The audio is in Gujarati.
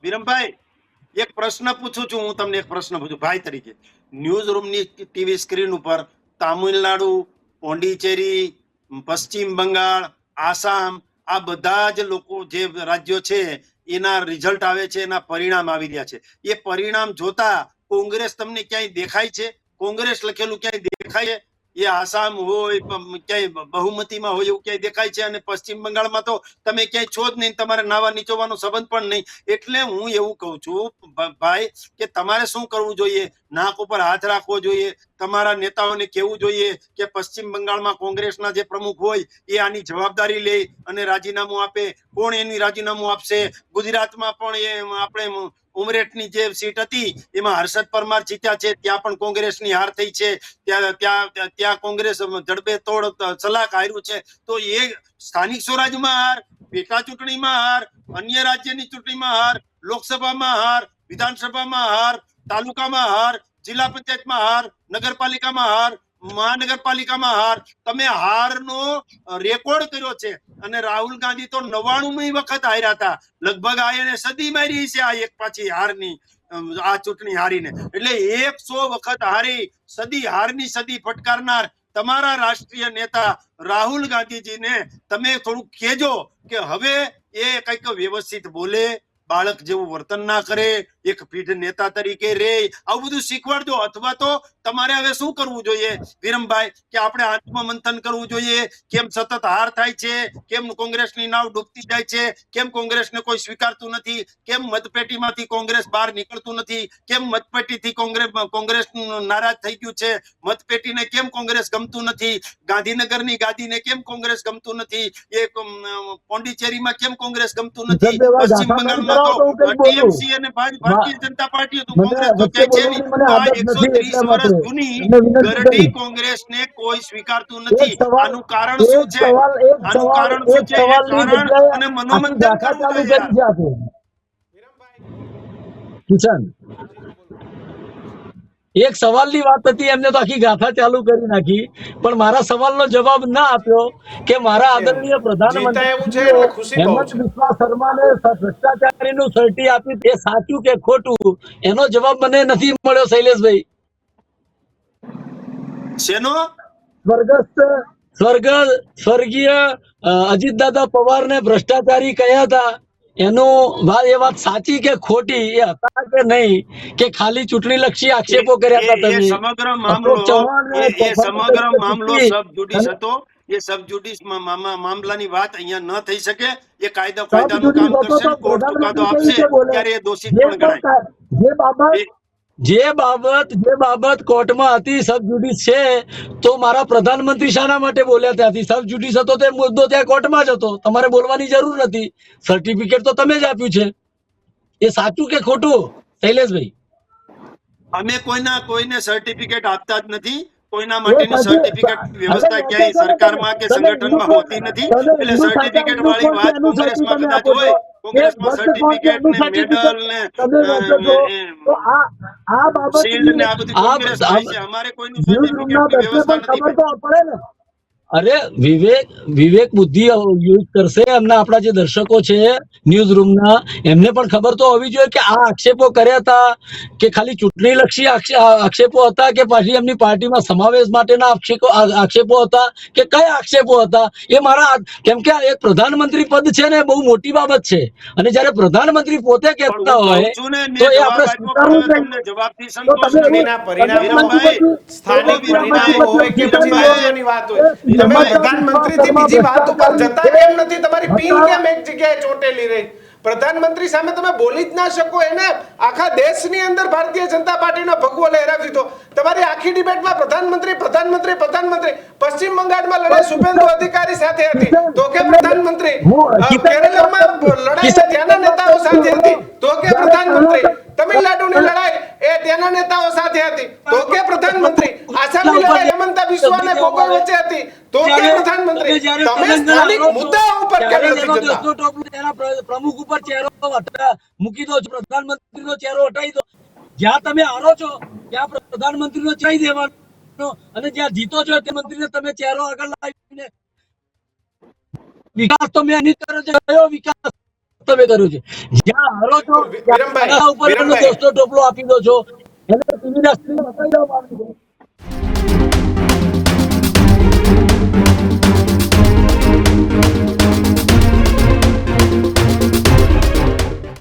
વિરમભાઈ એક પ્રશ્ન પૂછું છું, હું તમને એક પ્રશ્ન પૂછું ભાઈ તરીકે. ન્યૂઝ રૂમની ટીવી સ્ક્રીન ઉપર તામિલનાડુ, પોંડિચેરી, પશ્ચિમ બંગાળ, આસામ, આ બધા જ લોકો જે રાજ્યો છે એના રિઝલ્ટ આવે છે, એના પરિણામ આવી રહ્યા છે. એ પરિણામ જોતા કોંગ્રેસ તમને ક્યાંય દેખાય છે? કોંગ્રેસ લખેલું ક્યાંય દેખાય છે? એ આસામ હોય ક્યાંય બહુમતીમાં હોય એવું ક્યાંય દેખાય છે? અને પશ્ચિમ બંગાળમાં તો તમે ક્યાંય છો જ નહીં, તમારે નાવા નીચોવાનો સંબંધ પણ નહીં. એટલે હું એવું કહું છું ભાઈ કે તમારે શું કરવું જોઈએ? નાક ઉપર હાથ રાખવો જોઈએ. તમારા નેતાઓને કહેવું જોઈએ કે પશ્ચિમ બંગાળમાં કોંગ્રેસના જે પ્રમુખ હોય એ આની જવાબદારી લે અને રાજીનામું આપે. કોણ એની રાજીનામું આપશે? ગુજરાતમાં પણ એ આપણે ઉમરેઠની જે સીટ હતી એમાં હર્ષદ પરમાર જીત્યા છે, ત્યાં પણ કોંગ્રેસની હાર થઈ છે. ત્યાં કોંગ્રેસ જડબે તોડ સલાક હાર્યું છે. તો એ સ્થાનિક સ્વરાજમાં હાર, પેટા ચૂંટણીમાં હાર, અન્ય રાજ્યની ચૂંટણીમાં હાર, લોકસભામાં હાર, વિધાનસભામાં હાર, તાલુકામાં હાર, જિલ્લા પંચાયતમાં હાર, નગરપાલિકામાં હાર, મહાનગરપાલિકામાં હાર. તમે હારનો રેકોર્ડ કર્યો છે. અને રાહુલ ગાંધી તો 99મી વખત હાર્યા હતા. લગભગ આ એને સદી મારી છે આ એક પાછી હારની, આ ચૂંટણી હારીને. એટલે 100 વખત હારી, હારની સદી ફટકારનાર તમારા રાષ્ટ્રીય નેતા રાહુલ ગાંધીજીને તમે થોડું કહેજો કે હવે એ કંઈક વ્યવસ્થિત બોલે, બાળક જેવું વર્તન ના કરે, એક પીઢ નેતા તરીકે રે, આવું બધું શીખવાડજો. અથવા તો તમારે હવે શું કરવું જોઈએ વિરમભાઈ કે આપણે આત્મમંથન કરવું જોઈએ. કેમ સતત હાર થાય છે? કેમ કોંગ્રેસની નાવ ડૂબતી જાય છે? કેમ કોંગ્રેસને કોઈ સ્વીકારતું નથી? કેમ મતપેટીમાંથી કોંગ્રેસ બહાર નીકળતું નથી? કેમ મતપેટીથી કોંગ્રેસ નારાજ થઈ ગયું છે? મતપેટીને કેમ કોંગ્રેસ ગમતું નથી? ગાંધીનગરની ગાદીને કેમ કોંગ્રેસ ગમતું નથી? એ પોંડિચેરીમાં કેમ કોંગ્રેસ ગમતું નથી? પશ્ચિમ બંગાળમાં ટીએમસી અને ભારતીય જનતા પાર્ટી હતું, કોંગ્રેસ તો ક્યાંય છે નહીં. તો આ 130 વર્ષ જૂની ગરડી કોંગ્રેસને કોઈ સ્વીકારતું નથી. આનું કારણ શું છે? આનું કારણ શું છે? એ કારણ અને મનોમંથન કરવું જોઈએ. કિશન, એક સવાલની વાત હતી, એમને તો આખી ગાથા ચાલુ કરી નાખી, પણ મારા સવાલનો જવાબ ના આપ્યો કે મારા આદરણીય પ્રધાનમંત્રી હેમંત બિસ્વા શર્માને ભ્રષ્ટાચારીનું સર્ટી આપ્યું તે સાચું કે ખોટું, એનો જવાબ મને નથી મળ્યો. શૈલેષભાઈ, શેનો? સ્વર્ગીય અજીતદાદા પવારને ભ્રષ્ટાચારી કહ્યા હતા, એનો એ વાત સાચી કે ખોટી, એ હતા કે નહીં, કે ખાલી ચૂંટણી લક્ષી આક્ષેપો કર્યા હતા તમે? સમગ્ર મામલો સબ જ્યુડિસ હતો. એ સબ જ્યુડિસ મામલાની વાત અહીંયા ન થઈ શકે. એ કાયદા કાયદાનું કામ કરશે, કોર્ટ ચુકાદો આપશે ત્યારે એ દોષિત પણ ગણાય. જે બાબત કોર્ટમાં હતી, સબ જ્યુડિસ છે, તો મારા પ્રધાનમંત્રી શાના માટે બોલ્યા ત્યાંથી? સબ જ્યુડિસ હતો તે મુદ્દો ત્યાં કોર્ટમાં જ હતો, તમારે બોલવાની જરૂર નથી. સર્ટિફિકેટ તો તમે જ આપ્યું છે. એ સાચું કે ખોટું શૈલેષભાઈ? અમે કોઈને સર્ટિફિકેટ આપતા જ નથી. કોઈના માટેની સર્ટિફિકેટ વ્યવસ્થા ક્યાંય સરકારમાં કે સંગઠનમાં હોતી નથી. એટલે સર્ટિફિકેટ વાળી વાત કોંગ્રેસમાં કદાચ હોય, કોંગ્રેસમાં સર્ટિફિકેટ ને મેડલ ને શીલ્ડ ને આ બધી કોંગ્રેસ હોય છે. અમારે કોઈનું સર્ટિફિકેટની વ્યવસ્થા નથી. અરે વિવેક બુદ્ધિ યુઝ કરશે. એમના આપણા જે દર્શકો છે ન્યૂઝ રૂમના, એમને પણ ખબર તો હોવી જોઈએ કે આ આક્ષેપો કર્યા હતા કે ખાલી ચૂંટણી લક્ષી આક્ષેપો હતા, કે પાછી એમની પાર્ટીમાં સમાવેશ માટેના આક્ષેપો હતા, કે કયા આક્ષેપો હતા? એ મારા, કેમ કે એક પ્રધાનમંત્રી પદ છે ને, બહુ મોટી બાબત છે. અને જયારે પ્રધાનમંત્રી પોતે કહેતા હોય તો એ આપણે સ્વીકારવું જોઈએ. જવાબથી સંતોષ નથી. તમે પ્રધાનમંત્રીથી બીજી વાત ઉપર જતા કેમ નથી? તમારી પીન કેમ એક જગ્યાએ ચોટેલી રહી? પ્રધાનમંત્રી સામે તમે બોલી જ ના શકો. એને આખા દેશની અંદર ભારતીય જનતા પાર્ટીનો ભગવો લહેરાવી દીધો. તમારી આખી ડિબેટમાં પ્રધાનમંત્રી પશ્ચિમ બંગાળમાં લડાઈ શુભેન્દુ અધિકારી સાથે હતી તો કે પ્રધાનમંત્રી, કેરળમાં લડાઈ ત્યાંના નેતાઓ સાથે હતી તો કે પ્રધાનમંત્રી, તમિલનાડુની લડાઈ એ ત્યાંના નેતાઓ સાથે હતી તો કે પ્રધાનમંત્રી, આસામની લડાઈ હેમંત બિસ્વા અને ગોગોઈ વચ્ચે હતી તો કે પ્રધાનમંત્રી. તમે સ્થાનિક મુદ્દાઓ ઉપર કેમ નથી જતા? પ્રમુખ ઉપર ચહેરો મૂકી દો, પ્રધાનમંત્રીનો ચહેરો હટાવી દો. જ્યાં તમે હારો છો ત્યાં પ્રધાનમંત્રીનો ચાઈ દેવાનો, અને જ્યાં જીતો છો તે મંત્રીને તમે ચહેરો આગળ લાવીને વિકાસ તો મેં એની તરફ કયો વિકાસ? વક્તવ્ય કર્યું છે. જ્યાં હારો છો વિરમભાઈ, ત્યાં ઉપર વિરમભાઈ. દોસ્તો ટોપલો આપી દો છો. એને ટીવીના સ્ક્રીન બતાવી દેવામાં આવે છે.